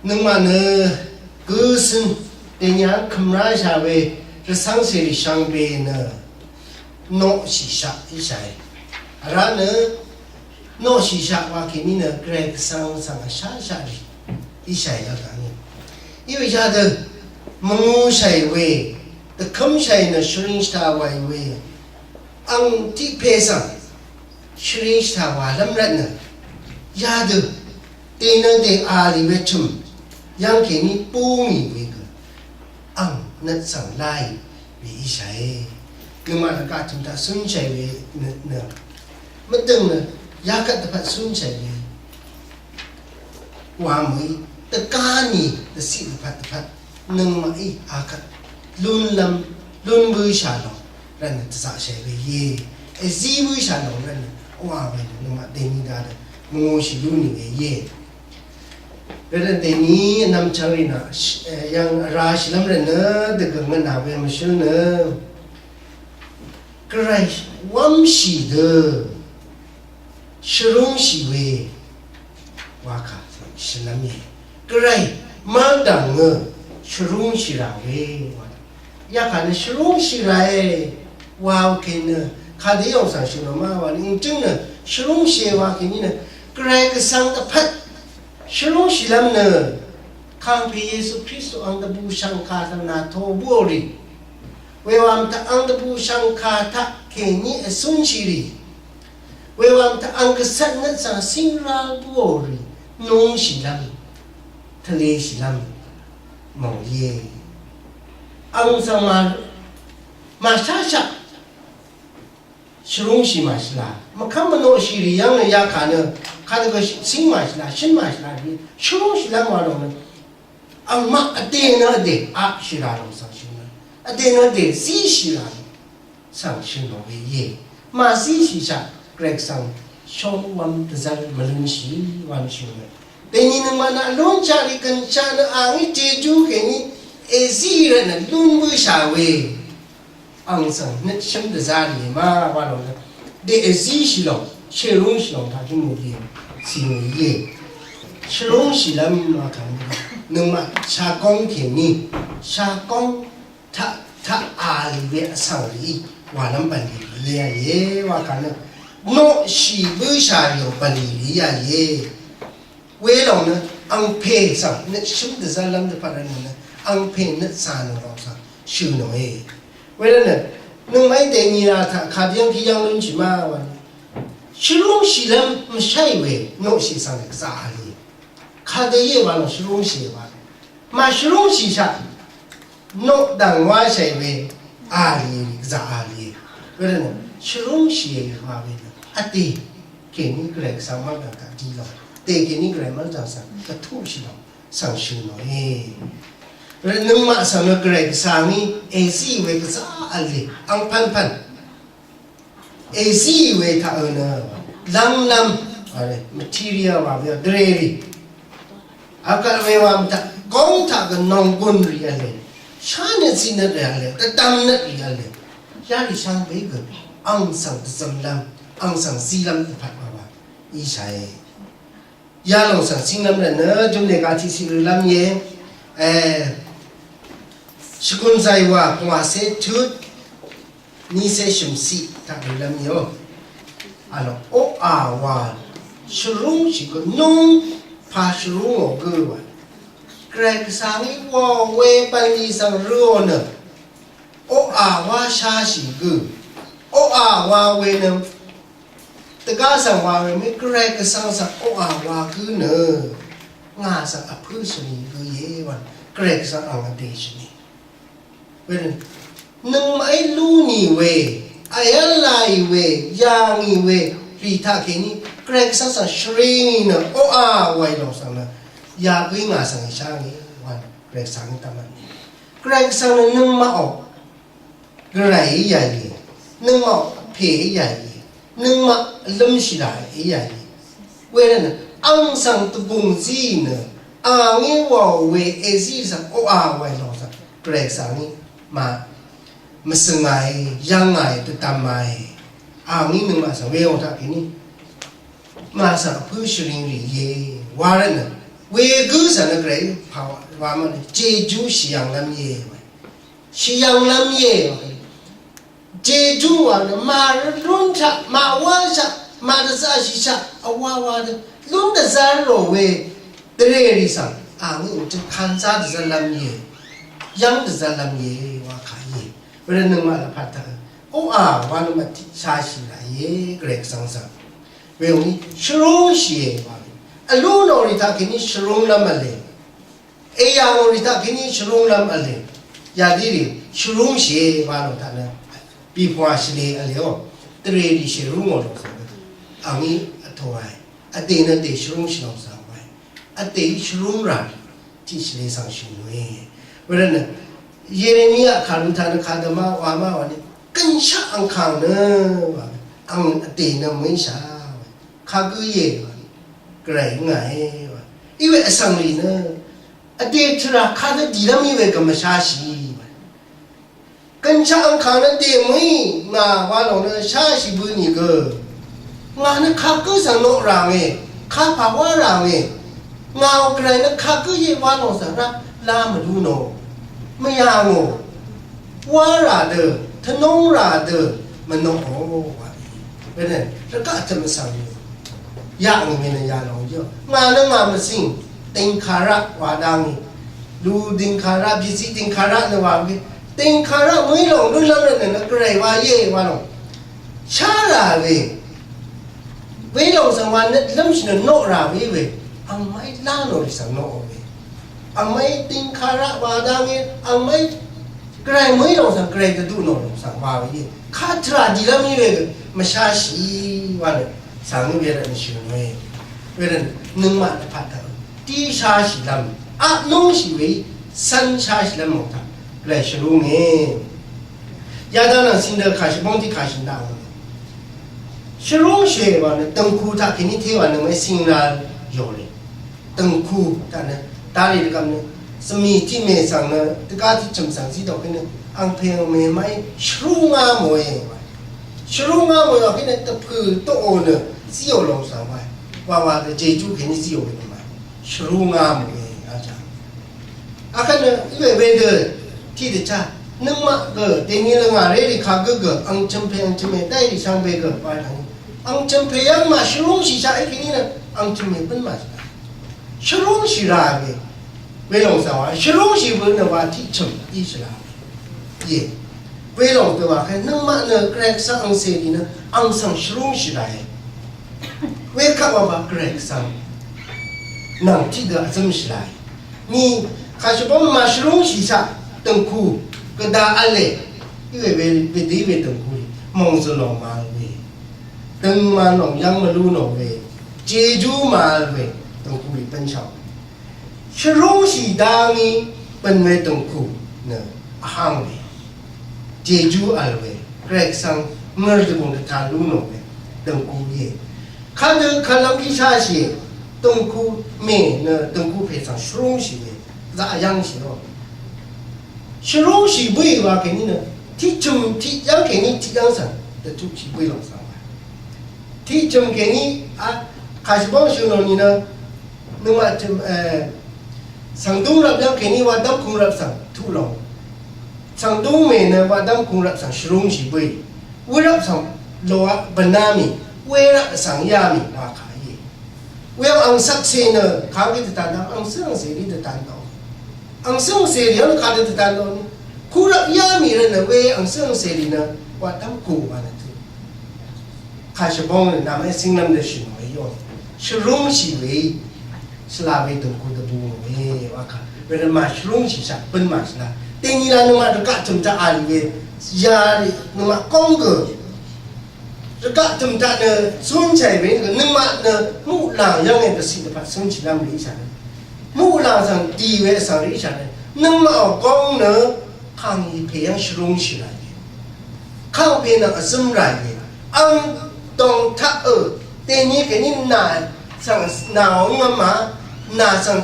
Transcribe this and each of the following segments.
能嘛呢？个性的人看来下为这上世的上边呢，诺西下一些，然呢，诺西下话给你呢，格个上下的一些要干呢，因为家的蒙些为的看些呢，实际上为ang ti pesa shri stawa lamrat na yadu tena de ali vetum yang kini pumi wega ang nat sang lai vi isai ngma na ka chúng ta sun chai ve na madang na ya ka ta sun chai ve wa mai ta ka ni ta si phat nang mai akat lun lam lun bu sha lo人至少是个耶，是为啥老人哇喂，那么对你家的，我是有你个耶。人对你南城里呢，像拉西兰人呢，这个我那边么说呢，个来往西的，是东西喂，哇卡是那么，个来马当个是东西啦喂，呀看那是东西来。哇，OK呢，看的用上去了嘛？哇，你真的是东西哇，给你呢，个来个上的拍，是东西了呢？看比耶稣基督安的不上卡他那托波里，为我们他安的不上卡他给你送去里，为我们他安个山那上新拉波里，弄西了，他累西了，毛耶，安上嘛，马莎莎。是东西嘛是啦，嘛看不弄西里样的呀看呢，看那个新嘛是啦，新嘛是啦的，是东西啦嘛弄呢，啊嘛啊对呢的啊是啦弄上去呢，啊对呢的是啦，上去弄个耶，嘛是啥，格上上完的在马来西亚完去呢，但你那嘛那弄家里跟家那啊你接触给你，是人呢弄不下喂。昂上那生的家里嘛，完了，这是西龙，吃东西龙，他就没得，是没耶，吃东西了嘛看的，那么下工给你，下工他阿里边上里，完了本里呀耶，我看了，那是为啥有本里呀耶？为了呢，昂配上那生的家人的把人呢，昂配那山路上修弄耶。为了呢，弄买点你啦，他卡点去养人去嘛，完，是东西人不晒为，弄西上那个啥哩，卡的也完了是东西完，嘛是东西啥，弄当我晒为阿里个啥阿里，为了呢，是东西也话为呢，啊对，给你个来上嘛个个地了，对，给你个来嘛上上个土是了，上修了诶。能马上那个来上呢，是为个啥哩？安潘是为他呢，lam，哎 ，material 话叫 dairy，阿个为话他讲他个农工里啊嘞，啥呢是那嘞，他当那里啊嘞，家里上为个昂上的什么昂上西lam的拍嘛，一些，亚龙上西lam人呢，就那个其实lam耶，สกุลใจว่าหัวเสทุดนี่เสชุมสีถ้าเป็นลำเยอะอันนั้นโออาวาชรุงสิก็นุ่งพาชรุงออกเกลือเกรกสังว่าเวปันนี้สังเรื่องเนอะโออาวาชาสิกือโออาวาเวเนอะแต่ก็สังว่าไม่เกรกสังสังโออาวาคือเนอะงาสังอภิชนีคือเยวันเกรกสังอังเดชนีเว้นนึงไม่รู้นี่เว้อะไรเว้ยังนี่เว้รีทักนี่เกรกสังสังชรีนี่เนอะโอ้ไว้ลองสังเนอะอยากวิ่งมาสังช่างนี่วันเกรกสังตามันเกรกสังนึงมาออกเกรกใหญ่นึงมาเพยใหญ่นึงมาลุ่มสิได้ใหญ่เว้นอังสังตุกุงจีเนอะอังนี่ว่าเว้ซีสังโอ้ไว้ลองสังเกรกสังนี่มาสงายยังไงตัวตามมานี่นึงมาสังเวลท่านี้มาสังผู้ชริงหรือเยวาระเนี่ย为个啥那个人跑话么呢？解决西洋人也，西洋人也，解决完了马轮车马晚上马的啥西啥啊哇哇的轮的啥路为在那里上啊，我这看啥的是人也，养的是人也，我看也，为了能嘛来拍他，哦啊，完了嘛啥西来也个人上上，为我们学东西完。alun orita kini shurung lam ale eyang orita kini shurung lam ale yadiri shurung she wano tana bi phwa shile ale o tre di shurung o lo sa angi athwai ate na te shurung shilong sa wai ate shurung ra ti shile sang shinwe werana yeremia khalu thana khadama wa ma wa ni kansha ang khang na wa ang ate na mai sha kha gu ye cái này因为生理呢，对出来看的地上因为个么啥事，跟上看的地没，那完了呢啥事不你个，我那看个上弄上诶，看怕我上诶，我个人那看个也完了上啦，拉么路喏，没呀我，我啦的，他弄啦的，没弄好，为呢，这个怎么上的？yang ini ya long jo mana ngam sing tingkara wadang lu tingkara bisi tingkara ne wa bi tingkara mui long lu long ne na krai wa ye wa long chara we long sang wa ne lam shin no ra we ang mai la no ri sang no we ang mai tingkara wadang ang mai krai mui long sang krai de du no long sang wa we kha tra di lam ni we ma sha shi wa ne sang别人学会，为了能嘛的拍头，地下是人，啊，弄是为山下是人模他来学路呢。亚当人现在开始帮你开始打了，学路学完了，等苦他给你听完了没？新来有了，等苦他呢，打理的咁呢，什么地面上呢？这个地正上知道可能，安排没买学路啊模样，学路啊模样可能都不多呢。只有龙山外，娃娃的这就肯定是有的嘛，是龙啊么的啊讲，啊看呢，因为的提的差，那么个等于人啊，这里看个昂真培昂真培代理上这个外头，昂真培养嘛，是龙是啥？一肯定呢，昂真培本嘛是龙是哪个？为龙山话，是龙是本的话，提成一是哪个？耶，为龙的话，看那么呢，个上昂谁的呢？昂上是龙是哪个？为看我把 Greg 上，能记得怎么起来？你开始把马斯隆西下等苦，跟他安嘞，因为为地为等苦的，忙着弄马为，等马弄养马路弄为，接住马为等苦的本少，斯隆西当你本为等苦呢，行为，接住安为 Greg 上么子工的他路弄为等苦的。看着看到比啥些，东库没呢？东库非常熟悉的，咋样些咯？熟悉不的话，给你呢，提成提要给你提养生的主题不用上来，提成给你啊，开始帮修了你呢，那么就上东那边给你话当空了上土龙，上东没呢话当空了上熟悉不的，我了上罗啊本纳米。为了上亚米话可以，为了昂色色呢，考虑的担当，昂色色里的担当，昂色色里要考虑的担当呢，苦了亚米人呢，为昂色色里呢，我当苦完了的，开始帮人那么新人的行为用，是容西为，是拉为等苦的不为，我看为了嘛是容西啥，本嘛是啦，等你啦，那么就搞这么大阿里为，家里那么讲个。这个怎么着呢？孙彩为那个那么呢？木兰让那个谁的把孙起那么理想呢？木兰上地位上理想呢？那么讲呢？抗议培养是东西来的，抗议那个什么来的？安东他等你给你拿上拿我嘛拿上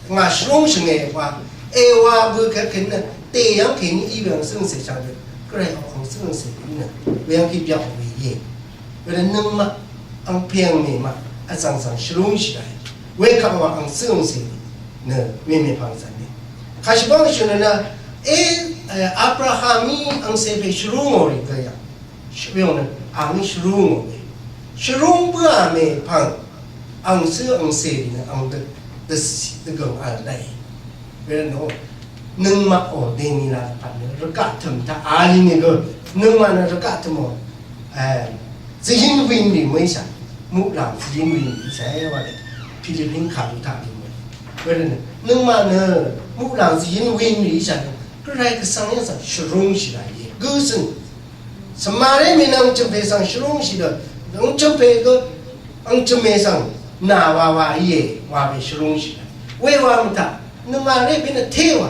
我是东西的话，话不可能呢？这样给你一样生死上的，个人好生死的呢，这样去表为。为了能嘛，安平美嘛，上是东西来， เวคับว่าอังซึ่งสิเนไม่พังสันนี่ข้าชิบังชุนนะอับราฮัมมีอังเสพชรุงอริกายะเวลนั้นอังมีชรุงอริชรุงเบื่อไม่พังอังซึ่งอังเสพนะอังเดกงอะไรเวลนั้นนึงมาโอเดนิลาพันเนี่ยรักถึงถ้าอาลีเนี่ยก็นึงมานะรักถึงหมดจะยินวินดีไม่ใช่มุกหลังยินวินใช่ว่าเลยฟิลิปปินส์ข่าวท่าดีไหมเวลนั้นนึงมาเนี่ยมุกหลังจะยินวินดีใช่ก็ไรก็สังยังสังชรุงสิไรก็ซึ่งสมัยนี้นังจำเป็นสังชรุงสิเด้อนังจำเป็นก็อังจำเป็นสังนาว่าเย่ว่าเป็นชรุงสิไรเวว่ามันท่านึงมาเนี่ยเป็นเทวะ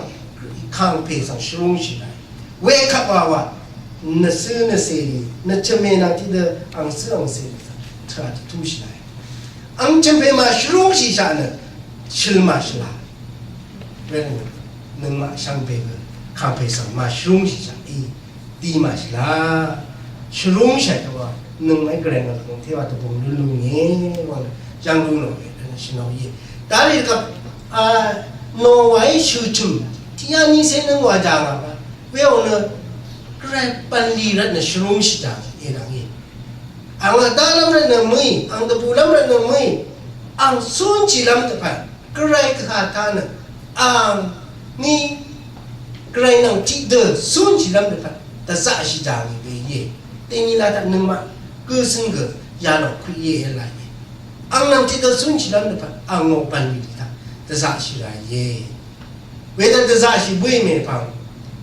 ข้างเพสังชรุงสิไรเวขับว่านซื้อนเสรีนจำเป็นที่เดอังซื้ออังเสรีเธอจะทุสิไรอังจำเป็นมาชรุงสิจานะชิลมาชิลาเวลนั้นนึงมาช่างเป็นข้างเพสังมาชรุงสิจาดีมาชิลาชรุงใช่ตัวนึงไม่เกรงอะไรที่ว่าตัวผมลุงเงี้ยว่าจังลุงหน่อยนั่นชินเอาเย่แต่เรื่องกับโนไว้ชื่อจุ่มที่อันนี้เส้นนึงว่าจังอ่ะเวลนั้นใครปันลีรัตน์ชรุงสิจาเอ็นังเย่อังดาลัมรัตน์ไม่อังตะปูลัมรัตน์ไม่อังสุนจิลัมตะพันใครข้าทานอังนี่ใครนั่งจิตเดอสุนจิลัมตะพันแต่สะสิจานี่เย่แต่นี่ละแต่นึงมาก็ซึ่งก็ยาหนอกคุยเย่อะไรอังนั่งจิตเดอสุนจิลัมตะพันอังโง่ปันลีท่าแต่สะสิไรเย่เวลาแต่สะสิบุยไม่ฟัง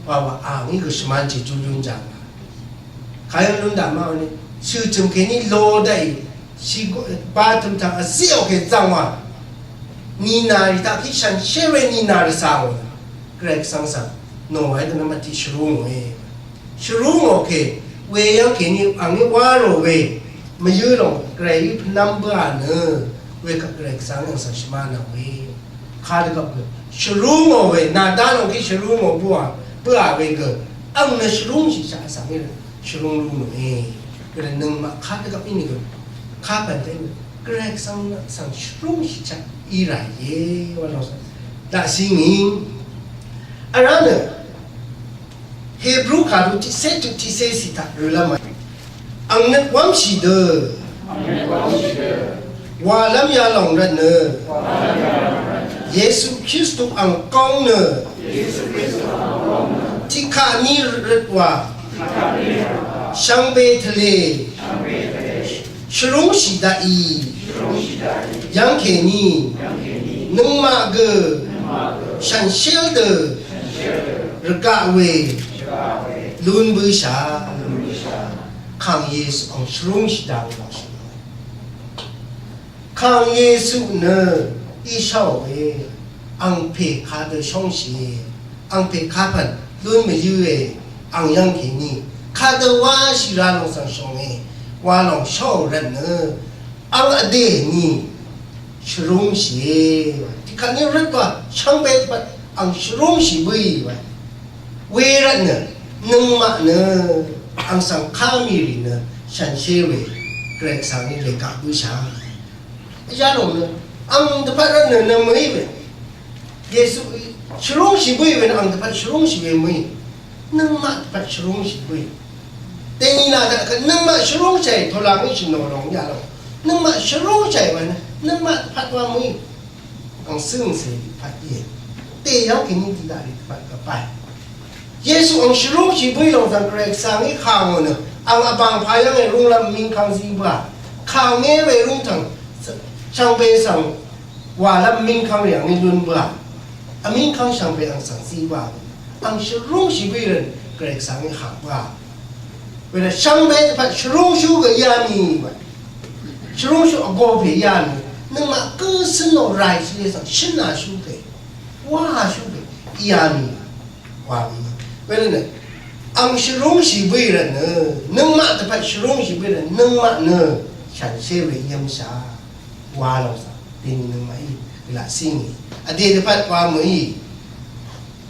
ว่าอังนี่ก็สมันจิจุลุนจังใครลุนดามาเนี่ยชื่อจำแค่นี้โลได้ชีก็บ้านทำทางเสียวแค่จังว่านี่นาริตาที่ฉันเชื่อว่านี่นาริสาวเกรกสังสรรค์โน้ให้ตัวนั้นมาที่ชรุงชรุงโอเคเวียงแค่นี้อันนี้ว่าโรเวมายืนลงเกรกนัมเบอร์เนอเวกับเกรกสังสังชมานาเวข้าเด็กกับชรุงโอเวนาดานโอเคชรุงโอบัวเพื่อเวกอันนั้นชรุงสิจ่าสังเลยชรุงรู้หนูก็เลยนึงมาข้าเด็กกับอินี่ก็ข้าเป็นเด็กเกรกสังชรุงสิจ่าอีไรเย่ว่าเราได้สิ่งนี้อันนั้นเฮบรูขาดูที่เซตุที่เซสิตาหรือละไม่อันนั้นความสิเดอว่าลำยาลงรันเนอเยซูคริสต์อังกองเนอที่ข้านี้รัดว่าช่างเบทเลชรุงสิดาอียังแค่นี้นึงมาเกอฉันเชื่อเดอรักเวลุนบุษาข้างเยซูองชรุงสิดาเราสิข้างเยซูเนออีชาวเวอังเพคาเดช่องสีอังเพคาพันลุนไม่ยืเออังยังแค่นี้คาเดว่าสิราลงสังชงเอว่าลงชาวเรนเนออังอเดนี่ชรุงสีที่ข้านี้เรียกว่าช่างเบ็ดปัดอังชรุงสีบุยวะเวรันเนนึงมาเนอังสังข้ามีริเนฉันเชื่อเวเกรกสังนี่เลยกับบูชาอย่าลงเนอังตะพัดรันเนไม่เวเยซูชรุงสีบุยเวอังตะพัดชรุงสีเวไม่นึงมาตะพัดชรุงสีบุยแต่นี่นะแต่นึงมาชรุงใจทุลังไม่ชินโนลงอย่าลงนึงมาชรุงใจวันนึงมาพัดว่าไม่อังซึ่งเสียพัดเย่แต่ยังกินนี่ดีได้พัดกับไปเยซูองค์ชรุงชีบุยลงสังเกตสังให้ข่าวเนอะอังอบางพายังไงรุ่งลำมิงคังซีบ้าข่าวเงี้ยไปรุ่งทั้งช่างเป็นสังว่าลำมิงคังอย่างนี้รุ่นบ้าอามิงคังช่างเป็นอังสังซีบ้าอังชรุงชีบุยเลยเกรกสังให้ข่าวว่าเวลาช่างเป็นพัดชรุงชูกับยามีบ้าชรุงชูอักโกเพียามีนึกมาเกิดสนุกไรสิเสังชินาชูเกว่าชูเกยามีว่ามีเวลาเนี่ยอังชรุงสีบุยเลยเนอะนึกมาแต่พัดชรุงสีบุยเลยนึกมาเนอะฉันเชื่อเลยยำชาว่าเราสักทีนึงมาอีเวลาสิ่งนี้อดีตพัดว่ามืออี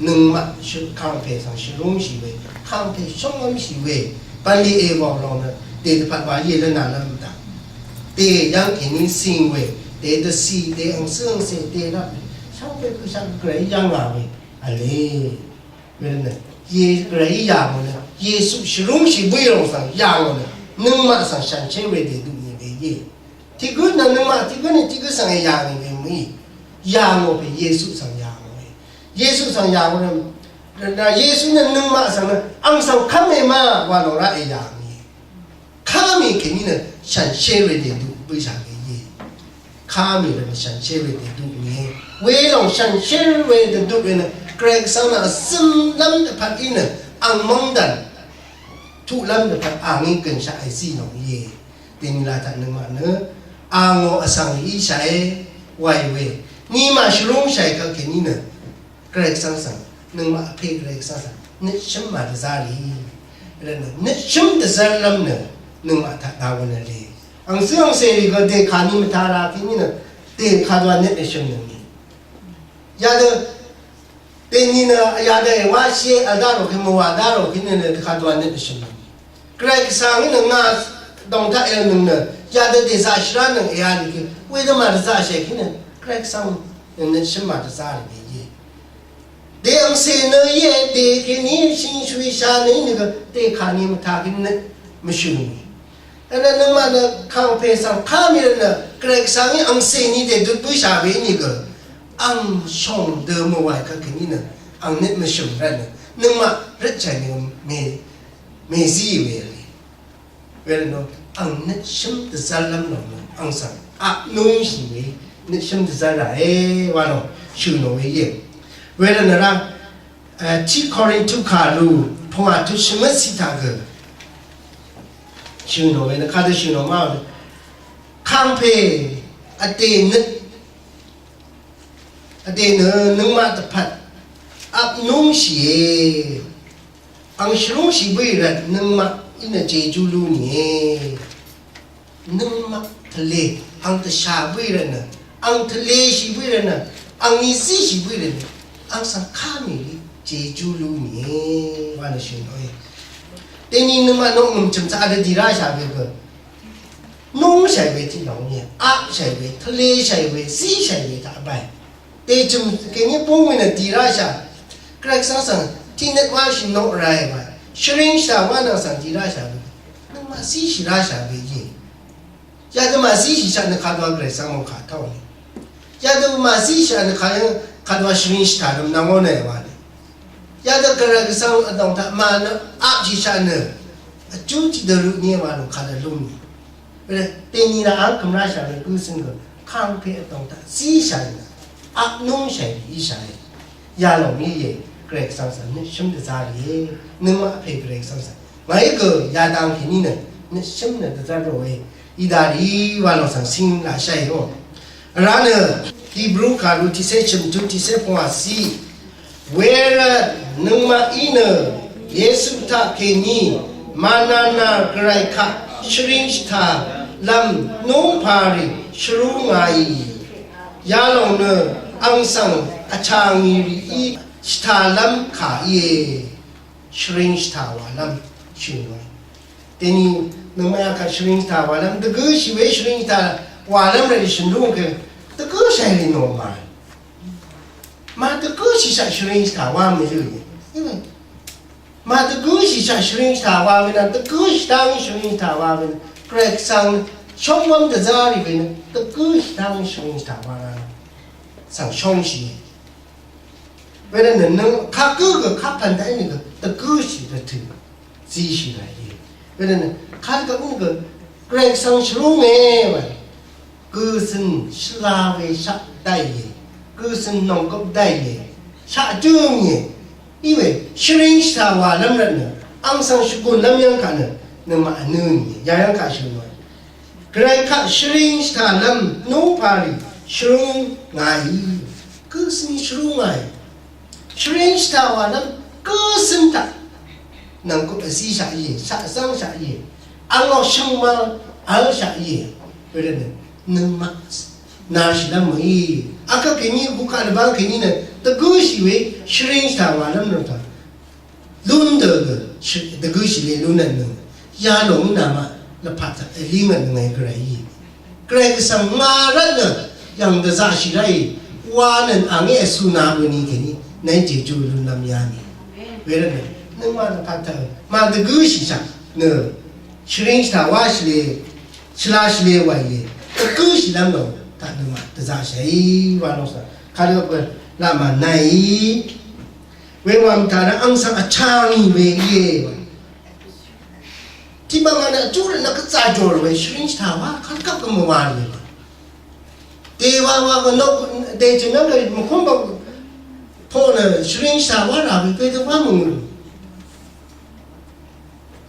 นึกมาชุดข้างเพสังชรุงสีบุยข้างเพช่องมันสีบุยปันลีเอบอกเราเนอะเดี๋ยวพัดว่าเยอะแล้วนานแล้วมันต่างเดี๋ยวยังเห็นสิ่งบุย得的西得昂生些得了，上辈不像个一样啊喂，啊嘞，为了呢，也个一样呢，耶稣是东西为了上样呢，能马上上前为的都你为耶，这个呢能马这个呢这个上样的为样我被耶稣上样为，耶稣上样呢，那耶稣呢能马上呢，昂上看没嘛，完了那一样的，看没肯定呢上前为的都为啥个？卡米人想学会的读呢，为了想学会的读呢，格桑那深蓝的拍音呢，昂蒙的，土蓝的拍昂一根下还是容易，等来他能嘛呢，昂我上一下歪歪，你嘛是容下个给你呢，格桑上能嘛配格桑上，你什么的啥哩，人呢，你什么的啥人呢，能嘛他打我那里。ang siyang seri ko de khani matara kini na de khadwa net nation ni yada teni na yada wa she adaro ke mo adaro kini na khadwa net nation ni krai sang ni na dong ta el ni na yada de sa shra na ya ni ke we da ma da sa she kini krai sang ni shin ma da sa ni ye de ang se na ye de kini shin shui sha ni ga de khani matara kini na machine那那么呢，康培上卡米呢，格莱上面昂谁你得都不下为那个，昂上的么外个肯定呢，昂那么上人呢，那么日常呢没事为了，为了呢，昂那什么的啥人呢，昂上啊弄行为，那什么的啥人哎，完了，修弄为耶，为了呢让提考虑图卡路，碰啊图什么其他个。修诺为那看到修诺嘛，康培啊对能嘛的拍，啊弄些，昂是弄些为了能嘛，因那接触路呢，能嘛ทะเล昂的下为了呢，昂ทะเล是为了呢，昂你自是为了呢，昂上卡米的接触路呢，完了修诺诶。แต่นี่นึกว่าน้องมันจำจะอะไรดีราชาเบกน้องใช้เวทีน้องเนี่ยอาใช้เวทะเลใช้เวซีใช้เวตาไปแต่จำแค่นี้พวกมันดีราชากระสังสังที่นึกว่าชินโนอะไรวะชริงชาว่านังสังดีราชาเบนึกว่าซีชิราชาเบยี่ยาดมาซีชิชาเนขาดว่ากระสังมันขาดเท่านี้ยาดมาซีชิชาเนขาดว่าชริงชาดมนังวันไหนวะยาดกระสังตองท่ามาเนอาจิชาเนจูจิดรุเนี่ยมาลงขาดลุ่มเนี่ยเต็นี่นะอังคำราชาเนกุซึ่งก็ข้างเพตองท่าซีชาเนอักนุ่งใช้อีชายาลงนี่เย่เกรกสังสรรค์เนี่ยชิมเดจารีนึกว่าเพเกรกสังสรรค์ไม่ก็ยาดังที่นี่เนี่ยชิมเดจารีอีดารีว่าลงสังสิงราชาโยร้านเนี่ยที่บรูคารุที่เสชิมจุที่เสพงาซีเวรนึกมาอินเยสุทาเคนีมานานาไกรขะชริงชาลำนุ่งพาริชรุงไงยาลงเนอังสังอาชางีรีสถาลำขาเยชริงสถาวาลำชิวแต่นี่นึกมาค่ะชริงสถาวาลำตะกู้ชีวิตชริงสถาวาลำเลยฉันรู้กันตะกู้ใช่หรือโนมามาตะกู้ชีชาชริงสถาวาไม่รู้เนี่ยมาตะกู้ชีชาชริงสถาวาไม่นั่นตะกู้ชีตั้งชริงสถาวาไม่เกรกสังชมวันเดจารีเป็นตะกู้ชีตั้งชริงสถาวาสังชงชีเวลาหนึ่งข้ากู้กับข้าพันได้นี่ก็ตะกู้ชีจะถือซีชีอะไรเวลาหนึ่งข้าก็นี่ก็เกรกสังชรุงเอ๋วะกู้สินชลาเวชักได้กู้สินนองก็ได้ชักจุ่มอีเวชริงสถาวาลำนั้นเนี่ยอังสังสกุลลำยังกันเนี่ยนึกมาอันนึงยังยังกันชิวเกรกชริงสถาลำนูพาริชรุงไงกู้สินชรุงไงชริงสถาวาลำกู้สินตักนั่งก็ซีชาเย่ชาสังชาเย่อังอช่างมาอังชาเย่เป็นเนี่ยนึกมานาชิลามีอาก็แค่นี้บุคคลบางแค่นี้เนี่ยตะกู้ชีวิตชริงสถาวาลำนั่นท่าลุนเดอร์ตะกู้ชีวิตลุนนั่นนึงยาหลงนามาละพัดลิมันไงกระไรกระไรก็สังมารันเนี่ย yang da za shi rai wa nan ange suna ni ke ni nai je ju lu nam ya ni we re ne nang ma ta ta ma de gu shi sa ne shrin sta wa shi le shla shi le wa ye gu shi lam no ta ne ma da za shi wa no sa ka le ko la ma nai we wa ta na ang sa a chang ni we yeที่บางอันจูเรนักจ่าโจรเว้ยชิรินช์ถามว่าเขากับกันเมื่อวานเลยเดี๋ยวว่ากันนกเดี๋ยวจะนั่งเลยมันคงบอกพ่อเนี่ยชิรินช์ถามว่าเราไปดูว่ามึง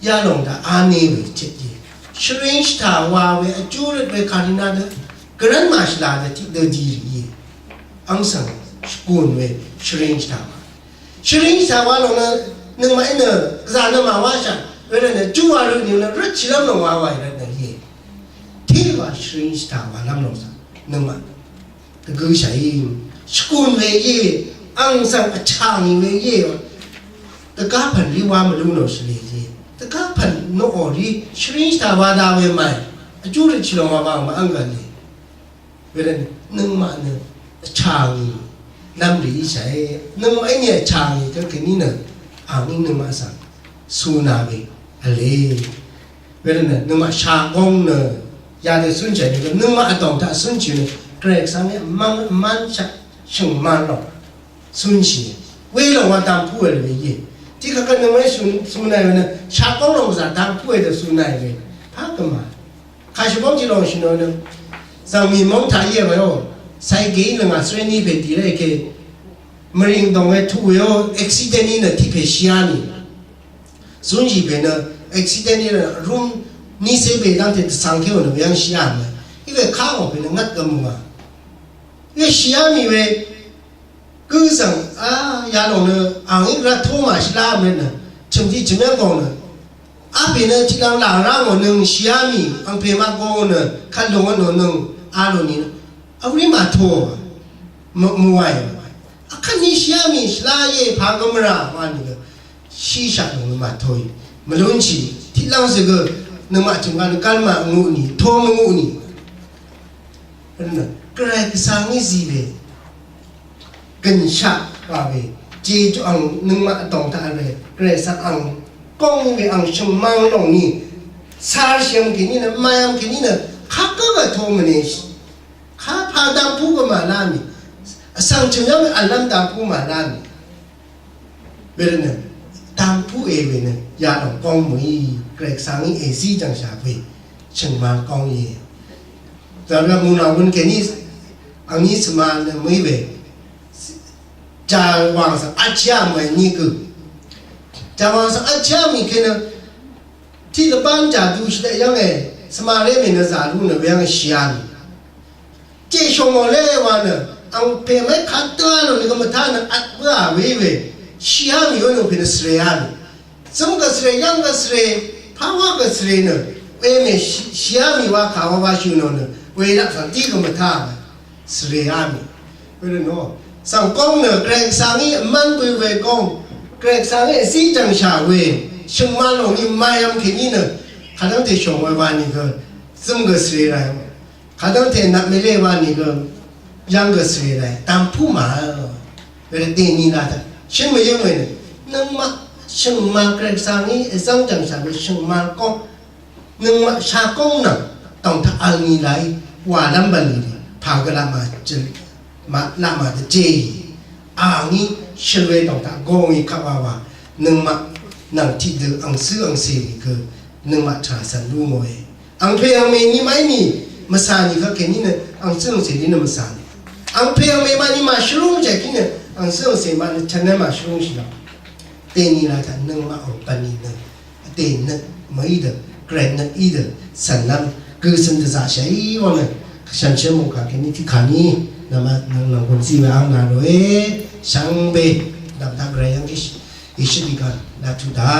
ยาลงแต่อันนี้เว้ยเจ็ดยี่ชิรินช์ถามว่าเว้ยจูเรไปคารินาเดกรันมาชลาเดที่เดดีรีอังสังสกุลเว้ยชิรินช์ถามชิรินช์ถามว่าลงเนี่ยนึกมาเนี่ยกษัตริย์มาว่าฉันเวลาเนี่ยจูวารุนี่นะรัชชิลามลงว่าไว้แล้วเนี่ยที่ว่าชรินช์ถามว่าลำลงสักนึกมาแต่กูใช้สกุลเวยีอังสังอชางเวยีแต่ก้าพันรีว่ามาดูหน่อยสิเลยแต่ก้าพันโนอรีชรินช์ถามว่าดาวเวไม่จูรัชชิลามว่ามาอังกันเลยเวลานึกมาเนี่ยชางลำรีใช้นึกมาไอเนี่ยชางก็แค่นี้เนี่ยอ่างนี้นึกมาสักสูนาเวอะไรเวลาเนี่ยนึกมาชากงเนี่ยยาเดือดสุนใจเนี่ยนึกมาอัดดองถ้าสุนจีเนี่ยเกรงสังเนี่ยมันชักชิงมันหรอกสุนจีเวลาว่าตามผู้เอ๋ยยี่ที่เขาก็นึกว่าสุนายเนี่ยชากงลงจากตามผู้เอ๋ยสุนายเว้ยพักกันมาใครชอบจีลองชิโน่เนี่ยสามีมองถ่ายเยอะไปโอ้ใส่เกย์เนี่ยมาส่วนนี้เป็นที่แรกคือมะเร็งตรงไอ้ทุกอย่างอุบิเหตุนี่เนี่ยที่เพชียนี่ส่วนที่เป็นอุบิเหตุนี่เนี่ยรุ่มนี่เสียไปตั้งแต่สังเกตว่าอย่างเสียมั้ยอีเวข้าวเป็นงัดกันมั้งอีเสียมีเวกูสั่งยาลงเนี่ยอ่างอีกระทุ่มมาสิลามันเนี่ยชมที่ชมยังกองเนี่ยเป็นเนี่ยที่เราหลังร่างวันหนึ่งเสียมีอังเพมากองเนี่ยขันลงวันหนึ่งลงนี่เอาเรื่องมาโทมวยขันนี้เสียมีสิลาเย่พากมราวันนี้ชีชักลงมาโทยมาลุ้นชีที่เราสึกนึกมาถึงการการมางูนี่โทมงูนี่นั่นกระไรก็สร้างให้สิเวกันชักว่าเวเจ้าจงนึกมาตรงท่าเวกระไรสักอังกงเวอังชมังลงนี่สารเสียมกินนี่นะมายามกินนี่นะข้าก็แบบโทมันเองข้าพาดำผู้ก็มาล้านี่สังเชียงอันลำดำผู้มาล้านี่เวลาเนี่ยตามผู้เอเวเนี่ยยาดองกองมือเกรกสังนี่เอซี่จังชาเวชิงมากองเย่แต่เรามูนาวันแค่นี้อันนี้สมาเนี่ยไม่เวจาวางสักอาชีพไม่นี่คือจาวางสักอาชีพมีแค่นั้นที่เราบ้านจ่าดูสิได้ยังไงสมาเล่มีเนี่ยจ่าดูเนี่ยยังเชียนเจ้าชงเอาเล่วันเนี่ยอังเพไม่ขัดตัวเราเนี่ยก็มาท่าเนี่ยอัดเบื่อเวเชียมีวันนึงเป็นสเรียนสมกับสเรียยังกับสเรียภาวะกับสเรียเนี่ยเวมีเชียมีว่าข่าวว่าชิวเนี่ยเวรักสันติก็มาท่าสเรียมีเวลาโน่สังกงเนี่ยเกรงสังนี่มันไปเวกงเกรงสังนี่สีจังชาเวชิงมาลงนี่ไม่ยำแค่นี้เนี่ยข้าต้องเทชงไว้วันนี้ก็สมกับสเรียอะไรข้าต้องเทนักไม่เล่วันนี้ก็ยังกับสเรียอะไรตามผู้มาเวลาเดนี่ละท่าชิงไม่ยังไงเนี่ยนึกมาชิงมาเกรงสังนี่สังจังชาเวชิงมากงนึกมาชากงน่ะต้องท่าอันนี้ไรว่าลำบากเลยพากระมาจะมาละมาจะเจงี้เชื่อเลยต้องท่าโกงอีกข้าวว่านึกมานั่งที่เดืออังซื้ออังเสียคือนึกมาชาสันรู้มวยอังเพย์อังเมนี่ไม่มีมาสานี่ก็แค่นี้เนี่ยอังซื้ออังเสียนี่เนี่ยมาสานี่อังเพย์อังเมมานี่มาชุรุ่งจากที่เนี่ยอังซื้ออังเสียมาเนี่ยฉันเนี่ยมาชุรุ่งสิละเตนี่ละท่านนึกมาอังปันนี่เนี่ยเตนเนี่ยไม่เด้อเกรนเนี่ยอีเด้อสันนั่นคือสันจะจ่าใช้ว่าเนี่ยฉันเชื่อมุกาแค่นี้ที่ขานี้นะมานั่งคนซีไปเอางานเลยช่างเบดำทำอะไรยังกิอิชิบิกันนักจุดา